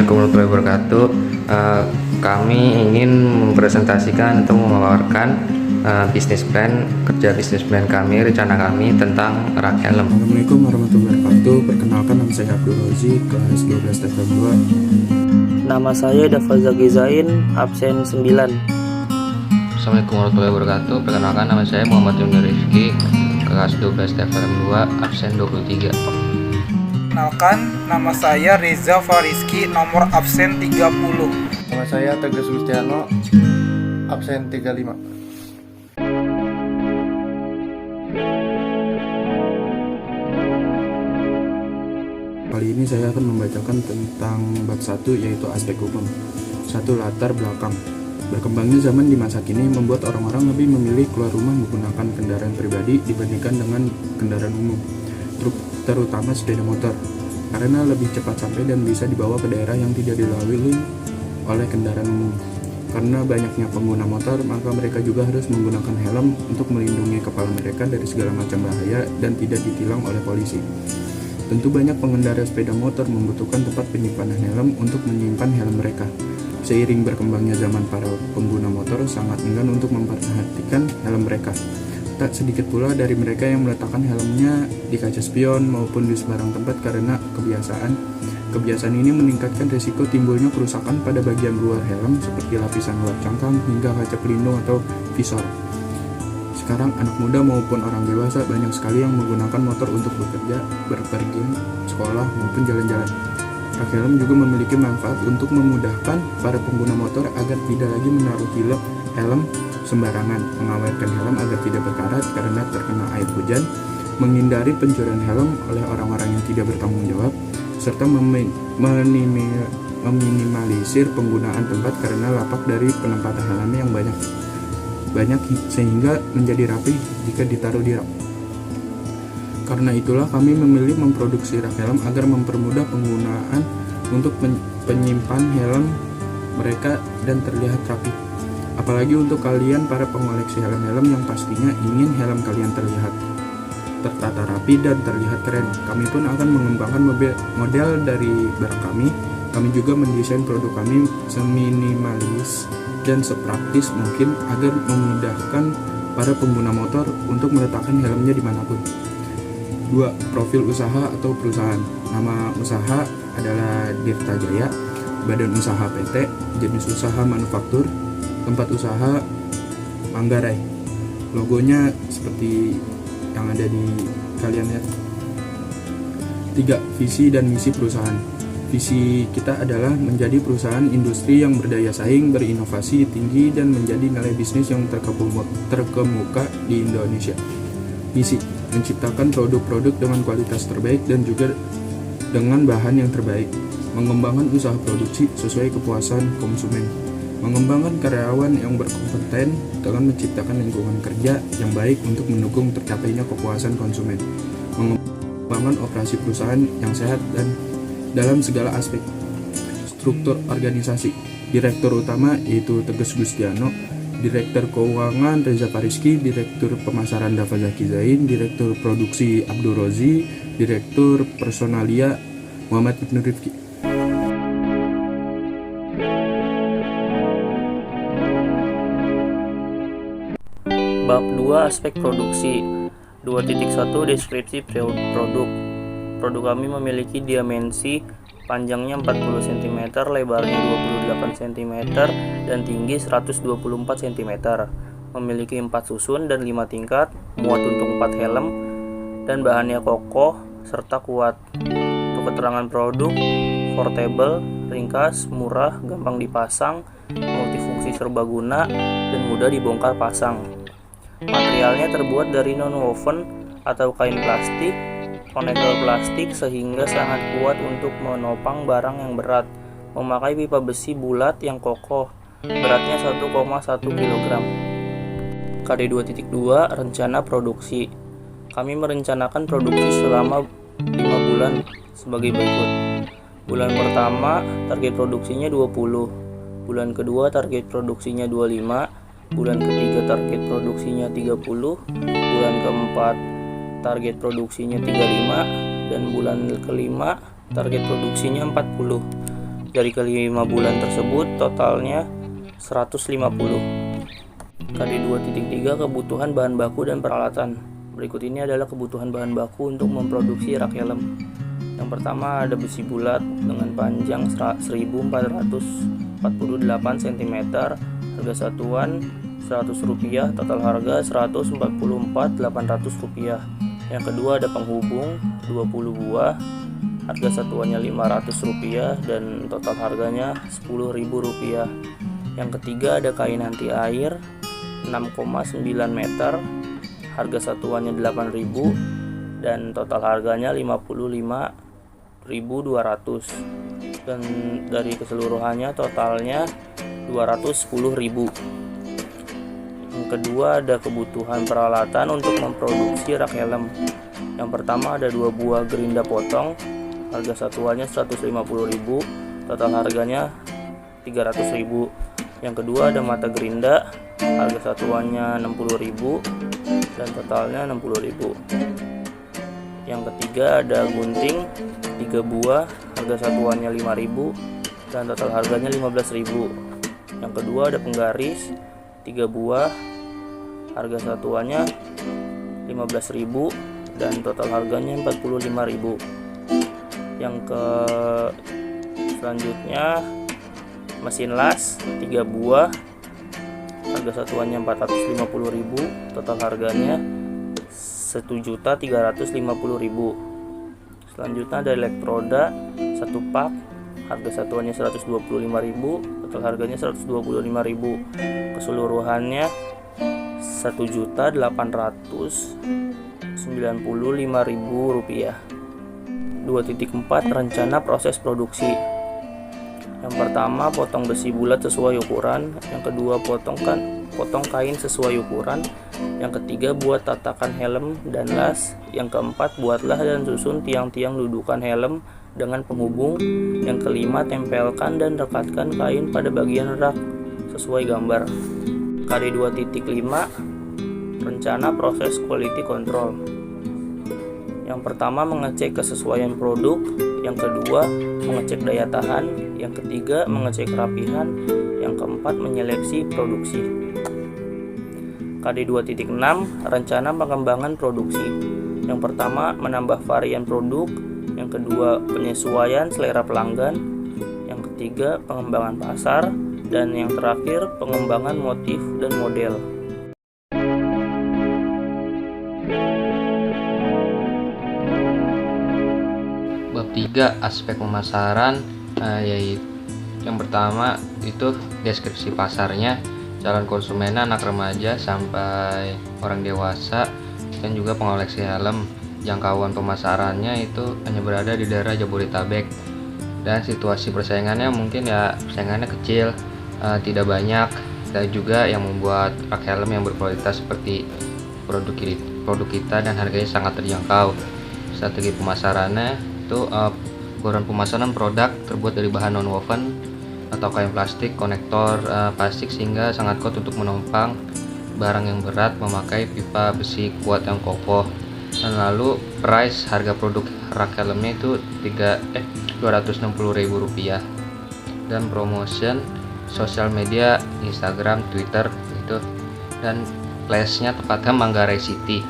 Assalamualaikum warahmatullahi wabarakatuh. Kami ingin mempresentasikan atau memaparkan bisnis plan kami, rencana kami tentang rak helm. Assalamualaikum warahmatullahi wabarakatuh. Perkenalkan, nama saya Abdul Rozi, kelas 12 TFM 2. Nama saya Dafa Zaki Zain, absen 9. Assalamualaikum warahmatullahi wabarakatuh. Perkenalkan, nama saya Muhammad Yunus Rifki, kelas 12 TFM 2, absen 23. Perkenalkan, nama saya Reza Fariski, nomor absen 30. Nama saya Tegas Gustiano, absen 35. Kali ini saya akan membacakan tentang bab 1, yaitu aspek hukum. 1. Latar belakang. Berkembangnya zaman di masa kini membuat orang-orang lebih memilih keluar rumah menggunakan kendaraan pribadi dibandingkan dengan kendaraan umum, terutama sepeda motor, karena lebih cepat sampai dan bisa dibawa ke daerah yang tidak dilalui oleh kendaraan umum. Karena banyaknya pengguna motor, maka mereka juga harus menggunakan helm untuk melindungi kepala mereka dari segala macam bahaya dan tidak ditilang oleh polisi. Tentu banyak pengendara sepeda motor membutuhkan tempat penyimpanan helm untuk menyimpan helm mereka. Seiring berkembangnya zaman, para pengguna motor sangat enggan untuk memperhatikan helm mereka. Tak sedikit pula dari mereka yang meletakkan helmnya di kaca spion maupun di sembarang tempat karena kebiasaan. Kebiasaan ini meningkatkan risiko timbulnya kerusakan pada bagian luar helm seperti lapisan luar cangkang hingga kaca pelindung atau visor. Sekarang anak muda maupun orang dewasa banyak sekali yang menggunakan motor untuk bekerja, berpergian, sekolah maupun jalan-jalan. Rak helm juga memiliki manfaat untuk memudahkan para pengguna motor agar tidak lagi menaruh helm sembarangan, mengawetkan helm agar tidak berkarat karena terkena air hujan, menghindari pencurian helm oleh orang-orang yang tidak bertanggung jawab, serta meminimalisir penggunaan tempat karena lapak dari penempatan helm yang banyak sehingga menjadi rapi jika ditaruh di rak. Karena itulah kami memilih memproduksi rak helm agar mempermudah penggunaan untuk penyimpan helm mereka dan terlihat rapi. Apalagi untuk kalian para pengoleksi helm-helm yang pastinya ingin helm kalian terlihat tertata rapi dan terlihat keren. Kami pun akan mengembangkan model dari barang kami. Kami juga mendesain produk kami seminimalis dan sepraktis mungkin agar memudahkan para pengguna motor untuk meletakkan helmnya dimanapun. 2. Profil usaha atau perusahaan. Nama usaha adalah Dirta Jaya, badan usaha PT, jenis usaha manufaktur, tempat usaha Manggarai. Logonya seperti yang ada di kalian lihat. 3. Visi dan misi perusahaan. Visi kita adalah menjadi perusahaan industri yang berdaya saing, berinovasi tinggi, dan menjadi nilai bisnis yang terkemuka di Indonesia. Misi, menciptakan produk-produk dengan kualitas terbaik dan juga dengan bahan yang terbaik, mengembangkan usaha produksi sesuai kepuasan konsumen, mengembangkan karyawan yang berkompeten dengan menciptakan lingkungan kerja yang baik untuk mendukung tercapainya kepuasan konsumen, mengembangkan operasi perusahaan yang sehat dan dalam segala aspek. Struktur organisasi. Direktur utama yaitu Tegas Gustiano, Direktur Keuangan Reza Fariski, Direktur Pemasaran Dafa Zaki Zain, Direktur Produksi Abdul Rozi, Direktur Personalia Muhammad Ibnu Rifki. Bab 2, aspek produksi. 2.1 Deskripsi produk. Produk kami memiliki dimensi panjangnya 40 cm, lebarnya 28 cm, dan tinggi 124 cm. Memiliki 4 susun dan 5 tingkat, muat untuk 4 helm, dan bahannya kokoh serta kuat. Untuk keterangan produk, portable, ringkas, murah, gampang dipasang, multifungsi serbaguna, dan mudah dibongkar pasang. Materialnya terbuat dari non-woven atau kain plastik, konektor plastik sehingga sangat kuat untuk menopang barang yang berat. Memakai pipa besi bulat yang kokoh, beratnya 1,1 kg. KD 2.2 Rencana produksi. Kami merencanakan produksi selama 5 bulan sebagai berikut. Bulan pertama target produksinya 20, bulan kedua target produksinya 25, bulan ketiga target produksinya 30, bulan keempat target produksinya 35, dan bulan kelima target produksinya 40. Dari kelima bulan tersebut totalnya 150. KD 2.3 kebutuhan bahan baku dan peralatan. Berikut ini adalah kebutuhan bahan baku untuk memproduksi rak helm. Yang pertama ada besi bulat dengan panjang 1448 cm, harga satuan Rp100, total harga Rp144.800. Yang kedua ada penghubung 20 buah, harga satuannya Rp500 dan total harganya Rp10.000. Yang ketiga ada kain anti air 6,9 meter, harga satuannya Rp8.000 dan total harganya Rp55.200, dan dari keseluruhannya totalnya Rp210.000. Yang kedua ada kebutuhan peralatan untuk memproduksi rak helm. Yang pertama ada 2 buah gerinda potong, harga satuannya Rp150.000, total harganya Rp300.000. Yang kedua ada mata gerinda, harga satuannya Rp60.000 dan totalnya Rp60.000. Yang ketiga ada gunting 3 buah, harga satuannya Rp5.000 dan total harganya Rp15.000. Yang kedua ada penggaris 3 buah, harga satuannya Rp15.000 dan total harganya Rp45.000. Yang selanjutnya mesin las 3 buah, harga satuannya Rp450.000, total harganya Rp1.350.000. Selanjutnya ada elektroda 1 pak, harga satuannya Rp125.000, total harganya Rp125.000. Keseluruhannya Rp1.895.000. 2.4 rencana proses produksi. Yang pertama potong besi bulat sesuai ukuran, yang kedua potong kain sesuai ukuran, yang ketiga buat tatakan helm dan las, yang keempat buatlah dan susun tiang-tiang dudukan helm dengan penghubung, yang kelima tempelkan dan rekatkan kain pada bagian rak sesuai gambar. KD 2.5 rencana proses quality control. Yang pertama mengecek kesesuaian produk, yang kedua mengecek daya tahan, yang ketiga mengecek kerapihan, yang keempat menyeleksi produksi. KD 2.6 rencana pengembangan produksi. Yang pertama menambah varian produk, yang kedua penyesuaian selera pelanggan, yang ketiga pengembangan pasar, dan yang terakhir pengembangan motif dan model. Bab 3 aspek pemasaran, yaitu yang pertama itu deskripsi pasarnya, calon konsumen anak remaja sampai orang dewasa, dan juga pengoleksi helm. Jangkauan pemasarannya itu hanya berada di daerah Jabodetabek, dan situasi persaingannya mungkin ya persaingannya kecil, tidak banyak, dan juga yang membuat rak helm yang berkualitas seperti produk kita dan harganya sangat terjangkau. Strategi pemasarannya itu buruan pemasaran produk terbuat dari bahan non-woven atau kain plastik, konektor plastik sehingga sangat kuat untuk menopang barang yang berat, memakai pipa besi kuat yang kokoh. Dan lalu price harga produk rak helmnya itu Rp260.000. Dan promotion sosial media Instagram, Twitter itu, dan flashnya tepatnya Manggarai City.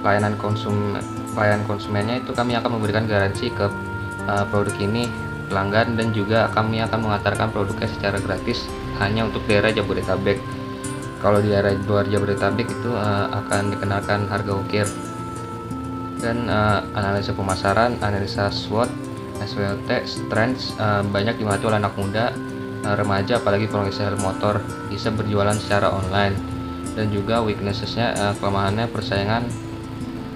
Pelayanan konsumennya itu kami akan memberikan garansi ke produk ini pelanggan, dan juga kami akan mengantarkan produknya secara gratis hanya untuk daerah Jabodetabek. Kalau di daerah luar Jabodetabek itu akan dikenakan harga ukir. Dan analisa pemasaran, analisa SWOT, SWOT, strengths banyak diminati oleh anak muda, remaja, apalagi pengoleksi helm motor, bisa berjualan secara online. Dan juga weaknessesnya, kelemahannya persaingan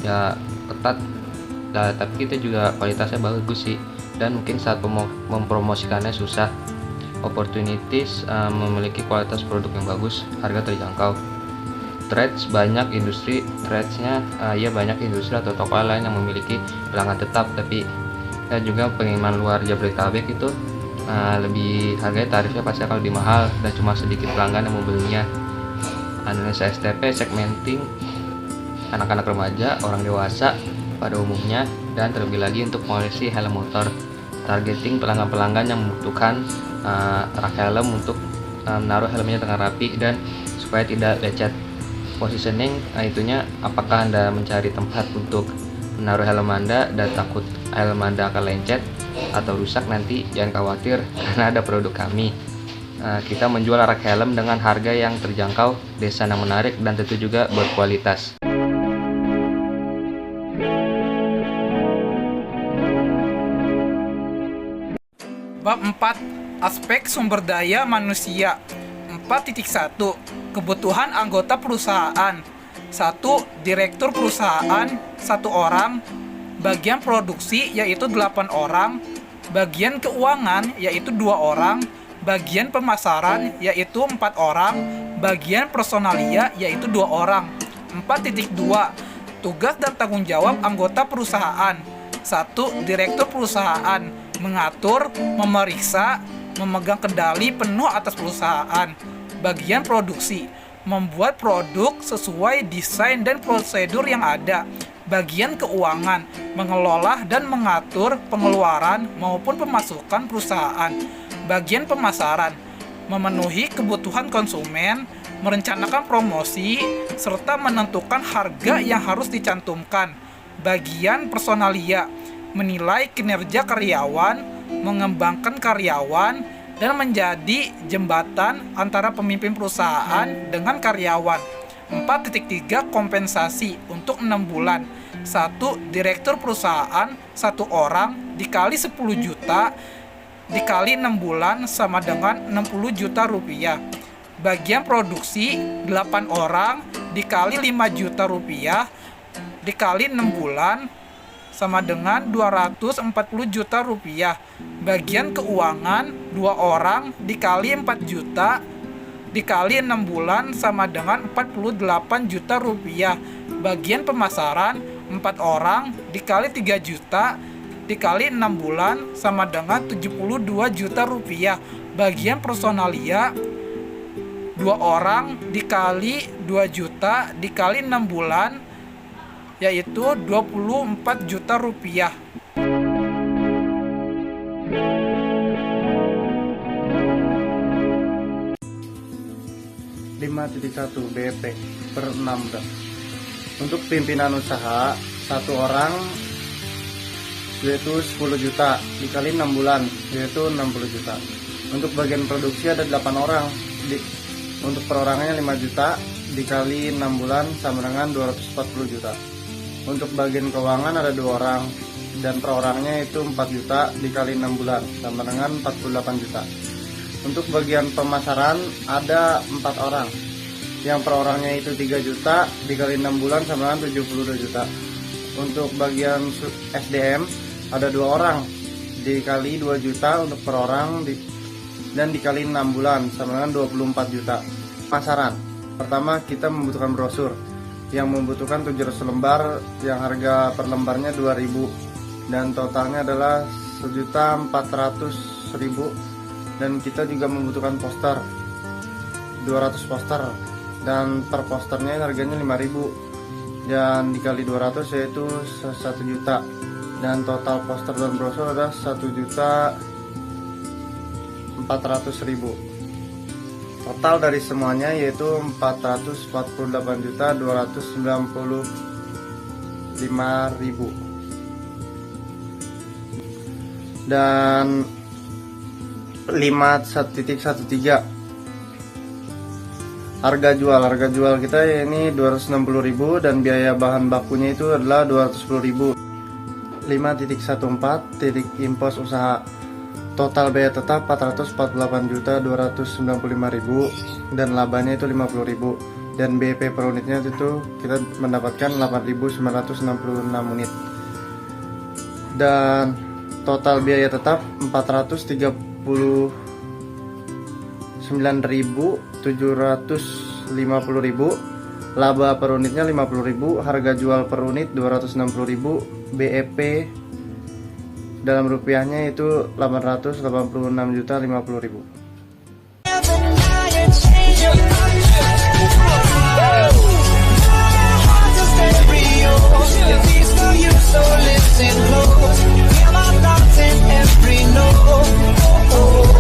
ya ketat, tapi kita juga kualitasnya bagus sih, dan mungkin saat mempromosikannya susah. Opportunities, memiliki kualitas produk yang bagus, harga terjangkau. Threats, banyak industri, threatsnya ya banyak industri atau toko lain yang memiliki pelanggan tetap, tapi ya juga pengiriman luar Jabodetabek itu lebih harganya, tarifnya pasti akan lebih mahal dan cuma sedikit pelanggan yang membelinya. Analisa STP, segmenting anak-anak remaja, orang dewasa pada umumnya, dan terlebih lagi untuk mengoleksi helm motor. targeting pelanggan-pelanggan yang membutuhkan rak helm untuk menaruh helmnya dengan rapi dan supaya tidak lecet. Positioning, itunya apakah Anda mencari tempat untuk menaruh helm Anda dan takut helm Anda akan lecet atau rusak nanti, jangan khawatir karena ada produk kami. Kita menjual rak helm dengan harga yang terjangkau, desain yang menarik, dan tentu juga berkualitas. Bab 4. Aspek sumber daya manusia. 4.1. Kebutuhan anggota perusahaan. 1. Direktur perusahaan 1 orang. Bagian produksi yaitu 8 orang. Bagian keuangan yaitu 2 orang. Bagian pemasaran yaitu 4 orang. Bagian personalia yaitu 2 orang. 4.2. Tugas dan tanggung jawab anggota perusahaan. 1. Direktur perusahaan mengatur, memeriksa, memegang kendali penuh atas perusahaan. Bagian produksi membuat produk sesuai desain dan prosedur yang ada. Bagian keuangan mengelola dan mengatur pengeluaran maupun pemasukan perusahaan. Bagian pemasaran memenuhi kebutuhan konsumen, merencanakan promosi, serta menentukan harga yang harus dicantumkan. Bagian personalia menilai kinerja karyawan, mengembangkan karyawan, dan menjadi jembatan antara pemimpin perusahaan dengan karyawan. 4.3 Kompensasi untuk 6 bulan. 1. Direktur perusahaan 1 orang dikali 10 juta dikali 6 bulan sama dengan 60 juta rupiah. Bagian produksi 8 orang dikali 5 juta rupiah dikali 6 bulan sama dengan 240 juta rupiah. Bagian keuangan 2 orang dikali 4 juta dikali 6 bulan sama dengan 48 juta rupiah. Bagian pemasaran 4 orang dikali 3 juta dikali 6 bulan sama dengan 72 juta rupiah. Bagian personalia 2 orang dikali 2 juta dikali 6 bulan yaitu 24 juta rupiah. 5.1 BEP per 16. Untuk pimpinan usaha 1 orang yaitu 10 juta dikali 6 bulan yaitu 60 juta. Untuk bagian produksi ada 8 orang. Untuk perorangannya 5 juta dikali 6 bulan sama dengan 240 juta. Untuk bagian keuangan ada 2 orang dan perorangnya itu 4 juta dikali 6 bulan sama dengan 48 juta. Untuk bagian pemasaran ada 4 orang yang perorangnya itu 3 juta dikali 6 bulan sama dengan 72 juta. Untuk bagian SDM ada 2 orang dikali 2 juta untuk per orang dan dikali 6 bulan sama dengan 24 juta. Pemasaran pertama kita membutuhkan brosur yang membutuhkan 700 lembar yang harga per lembarnya 2.000 dan totalnya adalah 1.400.000 dan kita juga membutuhkan poster 200 poster dan per posternya harganya 5.000 dan dikali 200 yaitu 1 juta dan total poster dan brosur adalah 1.400.000. Total dari semuanya yaitu 448.295.000. Dan 5.1.13 harga jual kita ini 260.000 dan biaya bahan bakunya itu adalah 210.000. 5.14 titik impos usaha total biaya tetap 448.295.000 dan labanya itu 50.000 dan BEP per unitnya itu kita mendapatkan 8.966 unit dan total biaya tetap 439.750.000, laba per unitnya 50.000, harga jual per unit 260.000, BEP dalam rupiahnya itu 886.50.000. know